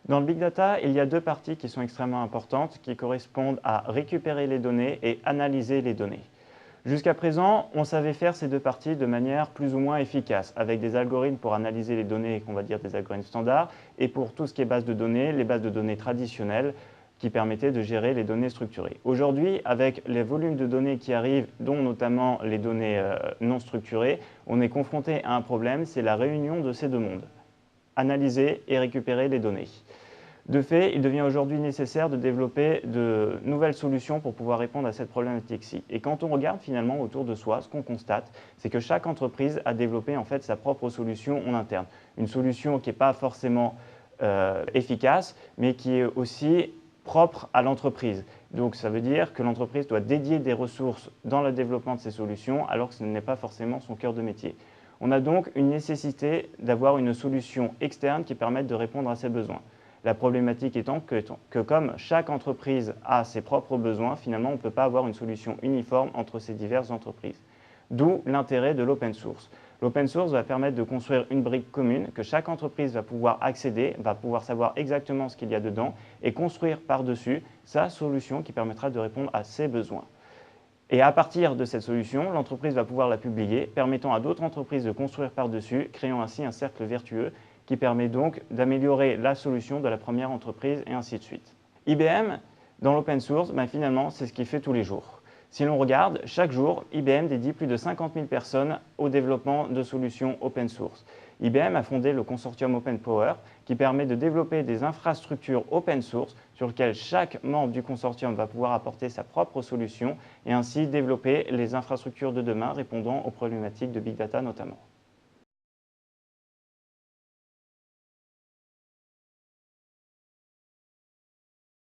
Dans le big data, il y a deux parties qui sont extrêmement importantes qui correspondent à récupérer les données et analyser les données. Jusqu'à présent, on savait faire ces deux parties de manière plus ou moins efficace, avec des algorithmes pour analyser les données, qu'on va dire des algorithmes standards, et pour tout ce qui est base de données, les bases de données traditionnelles qui permettaient de gérer les données structurées. Aujourd'hui, avec les volumes de données qui arrivent, dont notamment les données non structurées, on est confronté à un problème, c'est la réunion de ces deux mondes. Analyser et récupérer les données. De fait, il devient aujourd'hui nécessaire de développer de nouvelles solutions pour pouvoir répondre à cette problématique-ci. Et quand on regarde finalement autour de soi, ce qu'on constate, c'est que chaque entreprise a développé en fait sa propre solution en interne. Une solution qui n'est pas forcément efficace, mais qui est aussi propre à l'entreprise. Donc ça veut dire que l'entreprise doit dédier des ressources dans le développement de ces solutions, alors que ce n'est pas forcément son cœur de métier. On a donc une nécessité d'avoir une solution externe qui permette de répondre à ces besoins. La problématique étant que comme chaque entreprise a ses propres besoins, finalement, on ne peut pas avoir une solution uniforme entre ces diverses entreprises. D'où l'intérêt de l'open source. L'open source va permettre de construire une brique commune que chaque entreprise va pouvoir accéder, va pouvoir savoir exactement ce qu'il y a dedans et construire par-dessus sa solution qui permettra de répondre à ses besoins. Et à partir de cette solution, l'entreprise va pouvoir la publier, permettant à d'autres entreprises de construire par-dessus, créant ainsi un cercle vertueux qui permet donc d'améliorer la solution de la première entreprise et ainsi de suite. IBM, dans l'open source, finalement, c'est ce qu'il fait tous les jours. Si l'on regarde, chaque jour, IBM dédie plus de 50 000 personnes au développement de solutions open source. IBM a fondé le consortium Open Power qui permet de développer des infrastructures open source sur lesquelles chaque membre du consortium va pouvoir apporter sa propre solution et ainsi développer les infrastructures de demain répondant aux problématiques de big data notamment.